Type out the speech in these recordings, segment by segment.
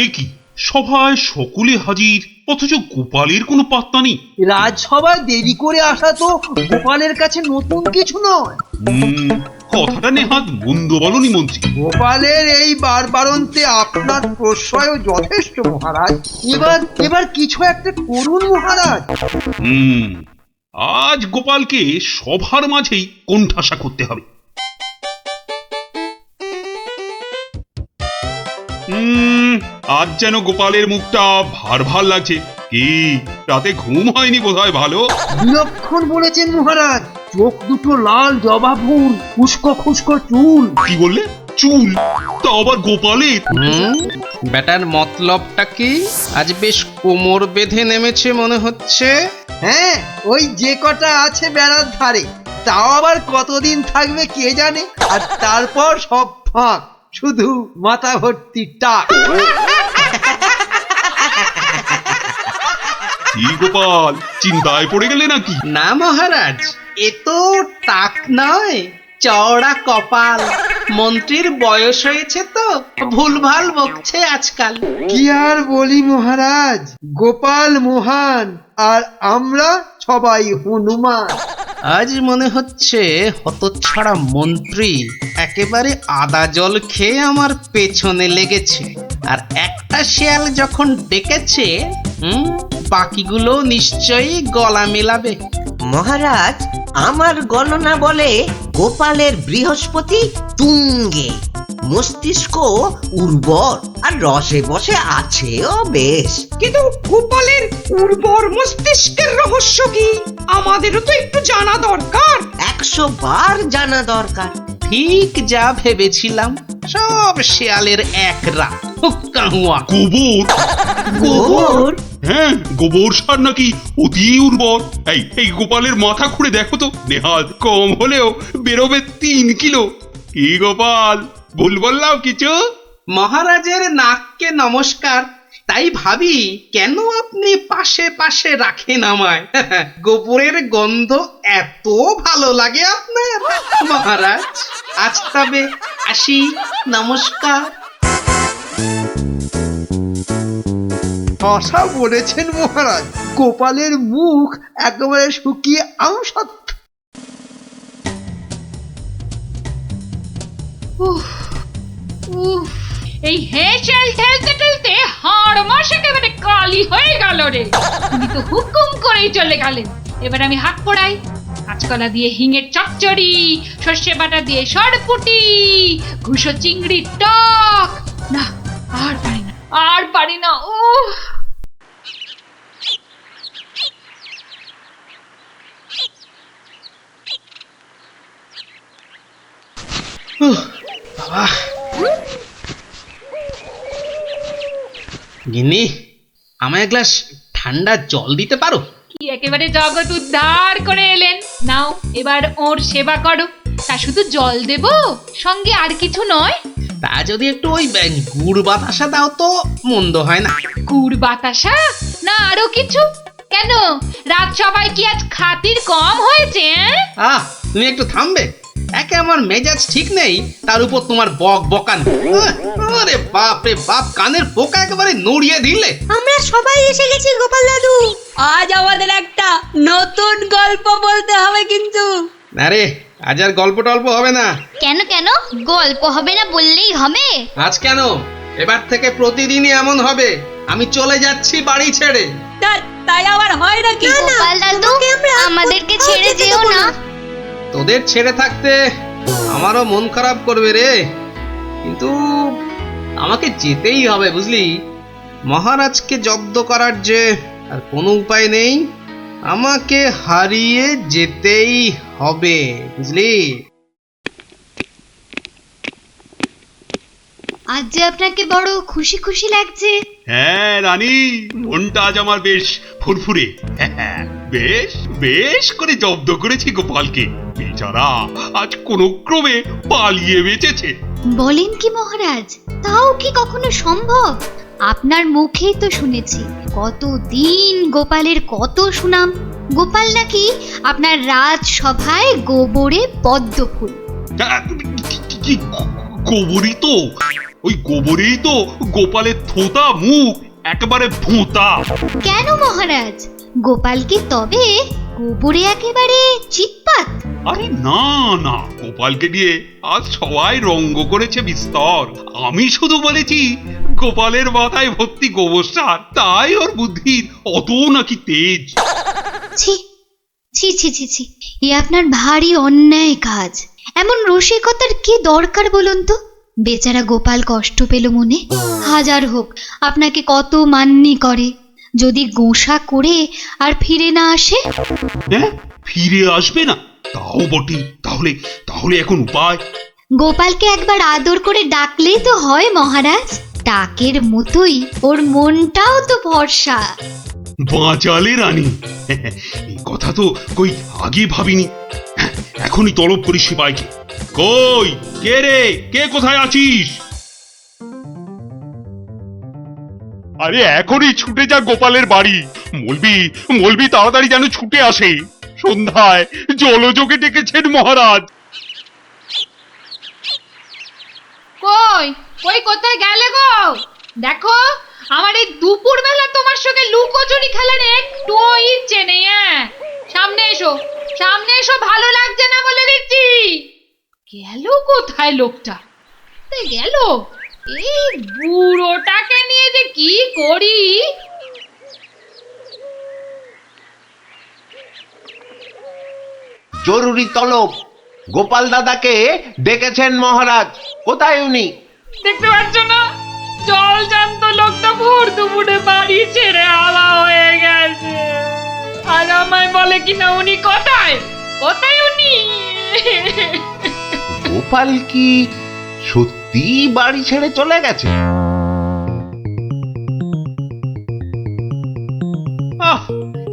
এ কি, সভায় সকলে হাজির, অথচ গোপালের কোনো পাত্তা নেই। রাজসভায় দেরি করে আসা তো গোপালের কাছে নতুন কিছু নয়। কথাটা নেহাত মন্দ বলনি মন্ত্রী। গোপালের এই বারবারন্তে আপনার প্রশ্রয় যথেষ্ট মহারাজ। এবার কিছু একটা করুন মহারাজ। আজ গোপালকে সভার মাঝেই কোণঠাসা করতে হবে। আজ যেন গোপালের মুখটা ভার ভার লাগছে। কি রাতে ঘুম হয়নি বোধহয় ভালো? বিলক্ষণ বলেছেন মহারাজ। চোখ দুটো লাল জবা ফুল, খুস্কো খুস্কো চুল। কি বললে? চুল? তা আবার গোপালের? ব্যাটার মতলবটা কি? আজ বেশ কোমর বেঁধে নেমেছে মনে হচ্ছে। হ্যাঁ, ওই যে কটা আছে বেড়ার ধারে, তাও আবার কতদিন থাকবে কে জানে। আর তারপর সব ফাঁক, শুধু মাথা ভর্তি টাক। কি গোপাল, চিন্তায় পড়ে গেলে নাকি? না মহারাজ, এ তো টাক নয়, চওড়া কপাল। মন্ত্রীর বয়স হয়েছে তো ভুলভাল বকছে আজকাল। কি আর বলি মহারাজ, গোপাল মহান আর আমরা সবাই হনুমান। আজ মনে হচ্ছে হতচ্ছাড়া মন্ত্রী একেবারে আদা জল খেয়ে আমার পেছনে লেগেছে। আর একটা শেয়াল যখন ডেকেছে, বাকিগুলো নিশ্চয়ই গলা মেলাবে। মহারাজ, আমার গণনা বলে গোপালের বৃহস্পতি তুঙ্গে, মস্তিষ্ক উর্বর আর রসে বসে আছেও বেশ। কিন্তু গোপালের উর্বর মস্তিষ্কের রহস্য কি আমাদেরও তো একটু জানা দরকার। 100 বার জানা দরকার। ঠিক যা ভেবেছিলাম, সব শেয়ালের এক রাত। গোবর? গোবর? হ্যাঁ, গোবর সার নাকি অতি উর্বর। এই গোপালের মাথা খুঁড়ে দেখো তো, নেহাত কম হলেও বেরোবে 3 কিলো। কি গোপাল, ভুল বললাম কিছু? মহারাজের নাককে নমস্কার। তাই ভাবি কেন আপনি পাশে পাশে রাখেন আমায়। গোবরের গন্ধ এত ভালো লাগে আপনার মহারাজ। আজ তবে আসি, নমস্কার। আশা বলেছেন মহারাজ, গোপালের মুখ একেবারে শুকিয়ে আমসত্ব। এই হেঁচেল ঠেলতে ঠেলতে হাড় মাস একেবারে কালি হয়ে গেল রে। উনি তো হুকুম করেই চলে গেলেন। এবার আমি হাত পড়াই। কাঁচকলা দিয়ে হিঙের চচ্চড়ি, সর্ষে বাটা দিয়ে সরপুটি, ঘুষো চিংড়ির টক। না, আর পারি না, আর পারি না। বাবা, গিন্নি, আমায় এক গ্লাস ঠান্ডা জল দিতে পারো? কি একেবারে জগৎ উদ্ধার করে এলেন। নাও, এবার ওর সেবা করো। তা শুধু জল দেব, সঙ্গে আর কিছু নয়? তা যদি একটু ওই গুড় বাতাসা দাও তো মন্দ হয় না। গুড় বাতাসা না আরো কিছু? কেন, রাত সবাই কি আজ খাতির কম হয়েছে? তুমি একটু থামবে? একে আমার মেজাজ ঠিক নেই, তার উপর তোমার বক বকানি। আরে বাপ রে বাপ, কানের পোকা একেবারে নড়িয়ে দিলে। আমরা সবাই এসে গেছি গোপাল দাদু। আজ আমাদের একটা নতুন গল্প বলতে হবে কিন্তু। আরে আজ আর গল্প টল্প হবে না। কেন কেন গল্প হবে না বললেই হবে? আজ কেন, এবার থেকে প্রতিদিনই এমন হবে। আমি চলে যাচ্ছি বাড়ি ছেড়ে। তাই আবার হয় নাকি? গোপাল দাদু, আমাদেরকে ছেড়ে যেও না। তোদের ছেড়ে থাকতে আমারও মন খারাপ করবে রে, কিন্তু আমাকে যেতেই হবে বুঝলি। মহারাজকে জব্দ করার যে আর কোনো উপায় নেই, আমাকে হারিয়ে যেতেই হবে বুঝলি। আজ যে আপনাকে বড় খুশি খুশি লাগছে। হ্যাঁ রানী, মনটা আজ আমার বেশ ফুরফুরে। বেশ বেশ করে জব্দ করেছি গোপালকে। বেচারা আজ কোনো ক্রমে পালিয়ে বেঁচেছে। বলেন কি মহারাজ, তাও কি কখনো সম্ভব? আপনার মুখেই তো শুনেছি কতদিন গোপালের কত সুনাম। গোপাল নাকি আপনার রাজসভায় গোবরে পদ্ম ফুল। গোবরই তো, ওই গোবরেই তো গোপালের থোতা মুখ একেবারে ভোঁতা। কেন মহারাজ, গোপাল কি তবে গোবরে একেবারে চিৎপাত? আরে না না, গোপালকে দিয়ে আজ সবাই রঙ্গ করেছে বিস্তর। আমি শুধু বলেছি গোপালের মাথায় ভর্তি গোবর সার, তাই ওর বুদ্ধির অত নাকি তেজ। ছি ছি ছি ছি ছি, এ আপনার ভারী অন্যায় কাজ। এমন রসিকতার কি দরকার বলুন তো? বেচারা গোপাল কষ্ট পেল মনে। হাজার হোক আপনাকে কত মান্যি করে, যদি গোসা করে আর ফিরে না আসে। হ্যাঁ, ফিরে আসবে না? তাও বটে। তাহলে তাহলে এখন উপায়? গোপালকে একবার আদর করে ডাকলেই তো হয় মহারাজ। ডাকের মতোই ওর মনটাও তো ভরসা। বাঁচালে রানী, এই কথা তো কই আগে ভাবিনি। এখনই তলব করি সিপাইকে। কই কে রে, কে কোথায় আছিস? আরে এখনই ছুটে যা গোপালের বাড়ি। মলবি মলবি তাড়াতাড়ি যেন ছুটে আসে। সন্ধ্যায় জলযোগে ডেকেছেন মহারাজ। কই কই কোথায় গেলে গো? দেখো, আমার এই দুপুর বেলা তোমার সঙ্গে লুকোচুরি খেলার একটুও ইচ্ছে নেই। সামনে এসো, সামনে এসো, ভালো লাগছে না বলে দিচ্ছি। গেল কোথায় লোকটা? গেল, এই বুড়োটাকে নিয়ে যে কি করি। জরুরি তলব, গোপাল দাদাকে ডেকেছেন মহারাজ। কোথায় উনি? দেখতে পাচ্ছ না, জল জান্ত লোকটা ভোর দুপুরে বাড়ি ছেড়ে আলা হয়ে গেছে। আর আমায় বলে কিনা উনি কোথায়, কোথায় উনি? গোপাল কি সত্যি বাড়ি ছেড়ে চলে গেছে?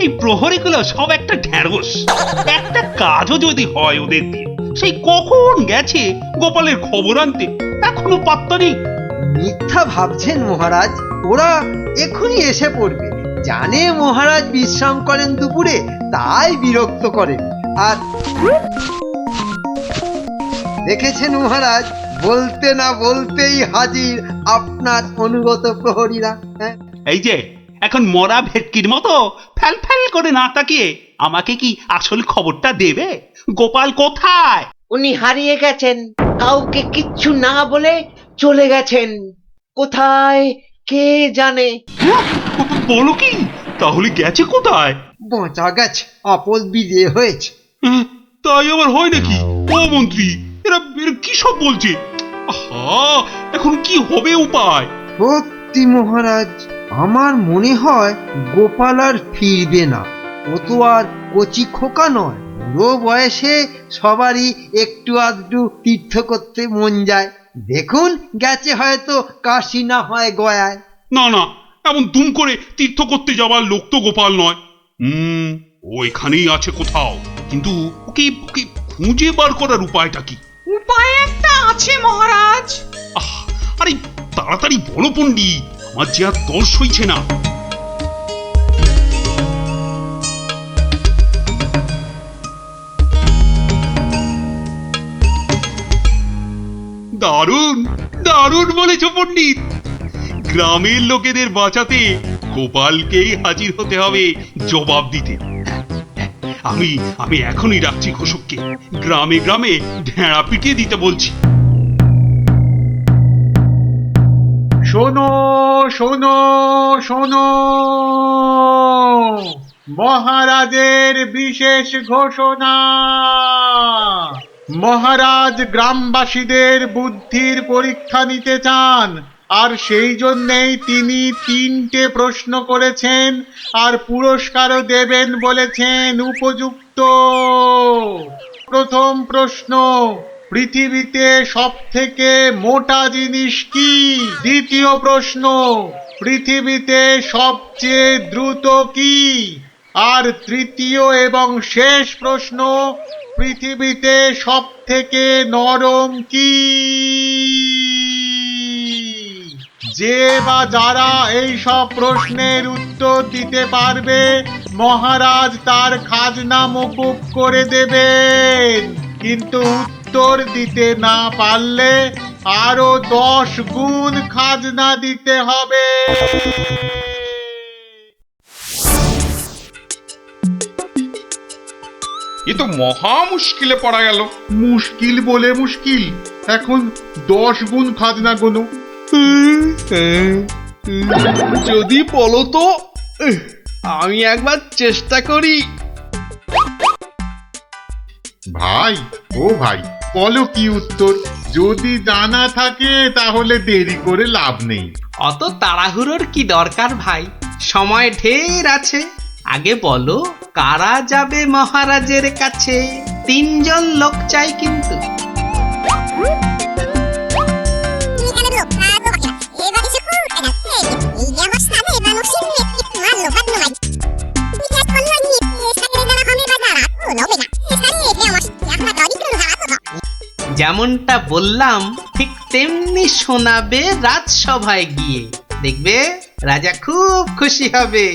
এই প্রহরীগুলো সব একটা ঢ্যাঁড়স। একটা কাজও যদি হয় ওদের দিয়ে, সেই কখন গেছে গোপালের খবর আনতে, এখনো পাত্তা নেই। মিথ্যা ভাবছেন মহারাজ, ওরা এখনই এসে পড়বে। জানে মহারাজ বিশ্রাম করেন দুপুরে, তাই বিরক্ত করেন। আর দেখেছেন মহারাজ, বলতে না বলতেই হাজির আপনার অনুগত প্রহরীরা। হ্যাঁ, এই যে এখন মরা ভেটকির মতো ফ্যাল ফ্যাল করে না তাকিয়ে আমাকে কি আসল খবরটা দেবে? গোপাল কোথায়? উনি হারিয়ে গেছেন, কাউকে কিচ্ছু না বলে চলে গেছেন। কোথায় কে জানে। বলো কি? তাহলে গেছে কোথায়? বাঁচা গেছে, আপদ বিজয় হয়েছে। তাই আবার হয় নাকি? ও মন্ত্রী, এরা এরা কি সব বলছে? আহা, এখন কি হবে উপায়? সত্যি মহারাজ, আমার মনে হয় গোপাল আর ফিরবে না। ও তো আর কচি খোকা নয়। বুড়ো বয়সে সবারই একটু আধটু তীর্থ করতে মন যায়। দেখুন, গেছে হয়তো কাশি না হয় গয়ায়। না না, এমন দুম করে তীর্থ করতে যাওয়ার লোক তো গোপাল নয়। ও এখানেই আছে কোথাও, কিন্তু ওকে ওকে খুঁজে বার করার উপায়টা কি? উপায় একটা আছে মহারাজ। আরে তাড়াতাড়ি বলো পণ্ডিত, আমার যে আর দর্শ হইছে না। দারুণ দারুণ বলেছ পণ্ডিত। গ্রামের লোকেদের বাঁচাতে গোপালকেই হাজির হতে হবে জবাব দিতে। আমি আমি এখনই ডাকছি ঘোষককে, গ্রামে গ্রামে ঢেঁড়া পিটিয়ে দিতে বলছি। শোনো শোনো শোনো, মহারাজের বিশেষ ঘোষণা। মহারাজ গ্রামবাসীদের বুদ্ধির পরীক্ষা নিতে চান, আর সেই জন্যেই তিনি 3টে প্রশ্ন করেছেন, আর পুরস্কারও দেবেন বলেছেন উপযুক্ত। প্রথম প্রশ্ন, পৃথিবীতে সবথেকে মোটা জিনিস কি? দ্বিতীয় প্রশ্ন, পৃথিবীতে সবচেয়ে দ্রুত কি? আর তৃতীয় এবং শেষ প্রশ্ন, পৃথিবীতে সবথেকে নরম কি? যে বা যারা এই সব প্রশ্নের উত্তর দিতে পারবে, মহারাজ তার খাজনা মকুব করে দেবেন। কিন্তু উত্তর দিতে না পারলে আরো 10 গুণ খাজনা দিতে হবে। এ তো মহা মুশকিলে পড়া গেল। মুশকিল বলে মুশকিল, এখন 10 গুণ খাজনা গোনো। যদি বলো তো আমি একবার চেষ্টা করি। ভাই ও ভাই, বলো কি উত্তর? যদি জানা থাকে তাহলে দেরি করে লাভ নেই। অত তাড়াহুড়োর কি দরকার ভাই, সময় ঢের আছে। আগে বলো কারা যাবে মহারাজের কাছে? 3 জন লোক চাই কিন্তু। যেমনটা বললাম ঠিক তেমনি শোনাবে রাজসভায় গিয়ে, দেখবে রাজা খুব খুশি হবে।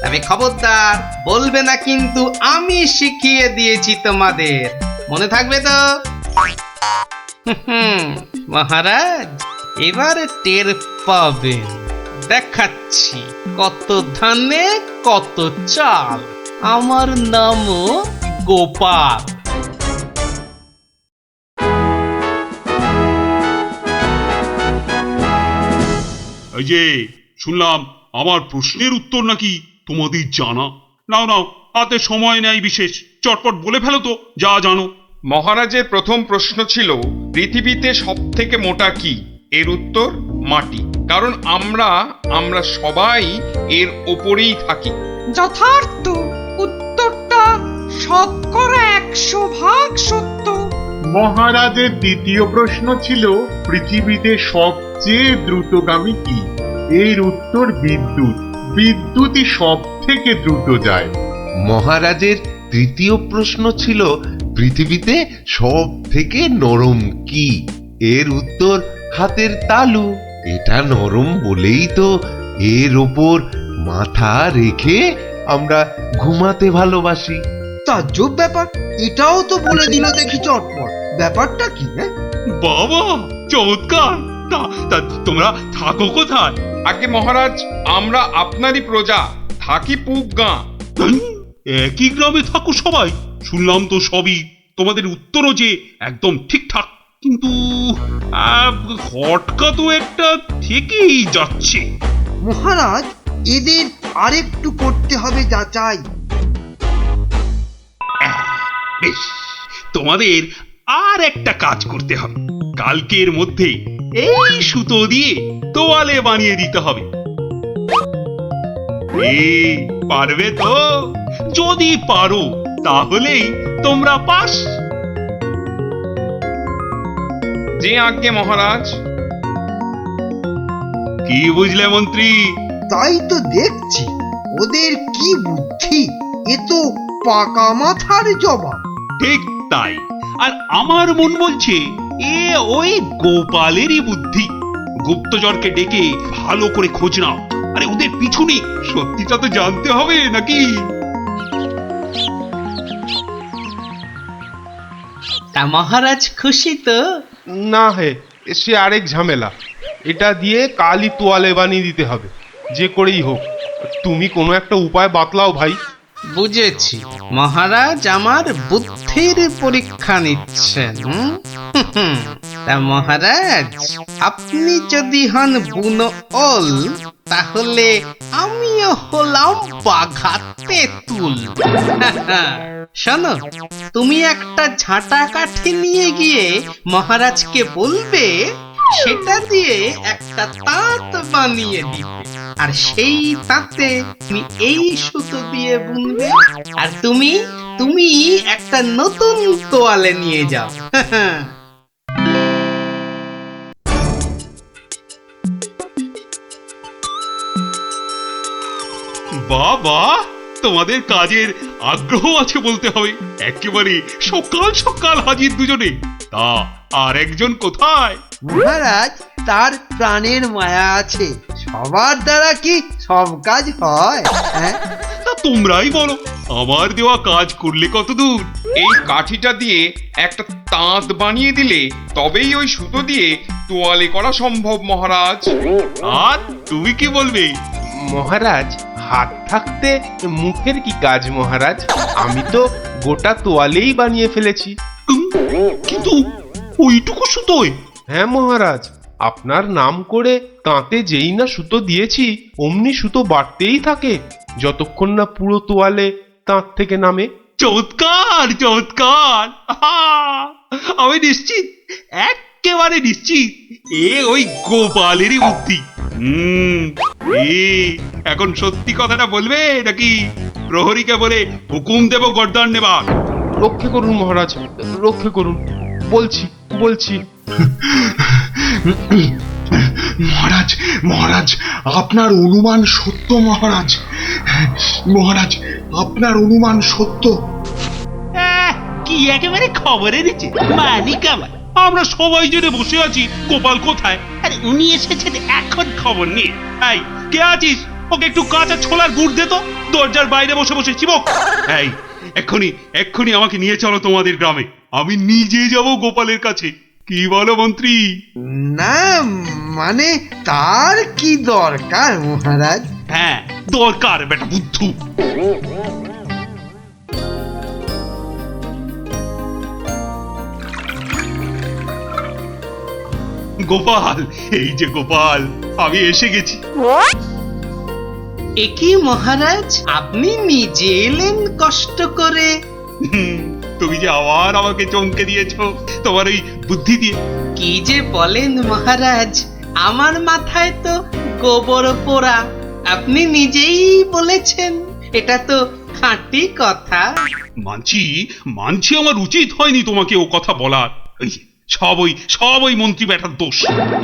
তবে খবরদার বলবে না কিন্তু আমি শিখিয়ে দিয়েছি তোমাদের, মনে থাকবে তো? মহারাজ এবার টের পাবেন, দেখাচ্ছি কত ধানে কত চাল। আমার নামও গোপাল। এই যে শুনলাম আমার প্রশ্নের উত্তর নাকি তোমাদের জানা। নাও নাও, হাতে সময় নেই বিশেষ, চটপট বলে ফেলো তো যা জানো। মহারাজের প্রথম প্রশ্ন ছিল পৃথিবীতে সব থেকে মোটা কি? এর উত্তর মাটি। কারণ আমরা সবাই এর ওপরেই থাকি। যথার্থ উত্তরটা 100% সত্য। মহারাজের দ্বিতীয় প্রশ্ন ছিল পৃথিবীতে সবচেয়ে দ্রুতগামী কি? এর উত্তর বিদ্যুৎ। বিদ্যুৎই সব থেকে দ্রুত যায়। মহারাজের তৃতীয় প্রশ্ন ছিল পৃথিবীতে সব থেকে নরম কি? এর উত্তর হাতের তালু। এটা নরম বলেই তো এর ওপর মাথা রেখে আমরা ঘুমাতে ভালোবাসি। তাজ্জব ব্যাপার, এটাও তো বলে দিল দেখি চটপট। ব্যাপারটা কি? বাবা চমৎকার। তা তোমরা থাকো কোথায়? আগে মহারাজ আমরা আপনারই প্রজা, থাকি পুব গাঁ। একই গ্রামে থাকো সবাই? শুনলাম তো সবই, তোমাদের উত্তরও যে একদম ঠিকঠাক, কিন্তু খটকা তো একটা থেকেই যাচ্ছে। মহারাজ এদের আরেকটু করতে হবে যাচাই। বেশ, তোমাদের আর একটা কাজ করতে হবে। কালকের মধ্যে এই সুতো দিয়ে তোয়ালে বানিয়ে দিতে হবে। পারবে তো? যদি পারো তাহলেই তোমরা পাস। যে আজ্ঞে মহারাজ। কি বুঝলে মন্ত্রী? তাই তো দেখছি, ওদের কি বুদ্ধি! এ তো পাকা মাথার জবাব। ঠিক তাই, আর আমার মন বলছে এ ওই গোপালেরই বুদ্ধি। গুপ্তচরকে ডেকে ভালো করে খোঁজ নাও। আরে ওদের পিছনে সত্যিটা তো জানতে হবে নাকি? তা মহারাজ খুশি তো? না হে, সে আরেক ঝামেলা। এটা দিয়ে কালই তোয়ালে বানিয়ে দিতে হবে, যে করেই হোক। তুমি কোনো একটা উপায় বাতলাও ভাই। বুঝেছি, মহারাজ আমার বুদ্ধির পরীক্ষা নিচ্ছেন। তা মহারাজ আপনি যদি হন বুনো ওল, তাহলে আমিও হলাম বাঘা তেঁতুল। শোনো, তুমি একটা ঝাঁটা কাঠি নিয়ে গিয়ে মহারাজকে বলবে সেটা দিয়ে একটা তাঁত বানিয়ে দিতে, আর সেই তাঁতে তুমি এই সুতো দিয়ে বুনবে, আর তুমি একটা নতুন তোয়ালে নিয়ে যাও। বাবা, তোমাদের কাজের আগ্রহ আছে বলতে হবে। একেবারে সকাল সকাল হাজির দুজনে। তা আর একজন কোথায়? মহারাজ তার প্রাণের মায়া আছে, সবার দ্বারা কি সব কাজ হয়? তা তোমরাই বলো আমার দেওয়া কাজ করলে কত দূর? এই কাঠিটা দিয়ে একটা তাঁত বানিয়ে দিলে তবেই ওই সুতো দিয়ে তোয়ালে করা সম্ভব মহারাজ। আর তুমি কি বলবে? মহারাজ, হাত থাকতে মুখের কি কাজ মহারাজ? আমি তো গোটা তোয়ালেই বানিয়ে ফেলেছি। কিন্তু ওইটুকু সুতোয়? হ্যাঁ মহারাজ, আপনার নাম করে তাঁতে যেই না সুতো দিয়েছি অমনি সুতো বাড়তেই থাকে যতক্ষণ না পুরো তোয়ালে তাঁত থেকে নামে। চমৎকার চমৎকার! আহা! আমি নিশ্চিত, একেবারে নিশ্চিত এ ওই গোপালেরই বুদ্ধি। এ এখন সত্যি কথাটা বলবে নাকি প্রহরীকে বলে হুকুম দেব গর্দান নেবার? রক্ষে করুন মহারাজ, রক্ষে করুন, বলছি বলছি। মহারাজ, মহারাজ, আপনার অনুমান সত্য মহারাজ। মহারাজ, আপনার অনুমান সত্য। কি একেবারে খবর এনেছে মালিক আমার। আমরা সবাই জেনে বসে আছি গোপাল কোথায়, আরে উনি এসেছেন এখন খবর নিয়ে। এই কে আছিস? ওকে একটু কাঁচা ছোলার গুড় দে তো, দরজার বাইরে বসে বসে চিবক। এই এক্ষুনি এক্ষুনি আমাকে নিয়ে চলো তোমাদের গ্রামে, আমি নিজে যাব গোপালের কাছে। কি বলো মন্ত্রী? না মানে তার কি দরকার মহারাজ? হ্যাঁ দরকার বেটা বুদ্ধু। গোপাল, এই যে গোপাল, আমি এসে গেছি। একই মহারাজ, আপনি নিজে এলেন কষ্ট করে? তুমি যে আবার আমাকে চমকে দিয়েছো তোমার ওই বুদ্ধি দিয়ে। কি যে বলেন মহারাজ, আমার মাথায় তো গোবর পোড়া। আপনি নিজেই বলেছেন, এটা তো খাঁটি কথা। মানছি মানছি আমার উচিত হয়নি তোমাকে ও কথা বলার। সব ওই মন্ত্রী বেটার দোষ।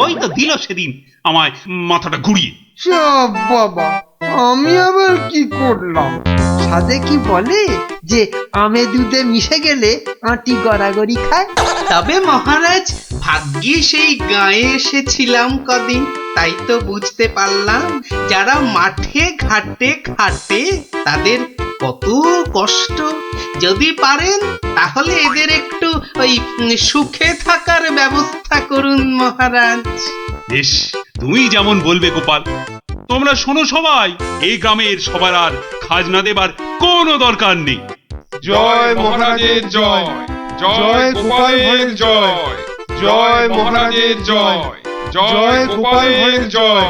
ওই তো দিল সেদিন আমায় মাথাটা ঘুরিয়ে। সব বাবা, আমি আবার কি করলাম? সাধে কি বলে যে আমে দুধে মিশে গেলে আঁটি গড়াগড়ি খায়। তবে মহারাজ, ভাগ্যে সেই গায়ে এসেছিলাম কদিন, তাই তো বুঝতে পারলাম যারা মাঠে ঘাটে খাটে তাদের কত কষ্ট। যদি পারেন তাহলে এদের একটু ওই সুখে থাকার ব্যবস্থা করুন মহারাজ। বেশ, তুমি যেমন বলবে গোপাল। তোমরা শোনো সবাই, এই গ্রামের সবার আর খাজনা দেবার কোনো দরকার নেই। জয় মহারাজের জয়, জয় গোপালের জয়, জয় মহারাজের জয়, জয় গোপালের জয়।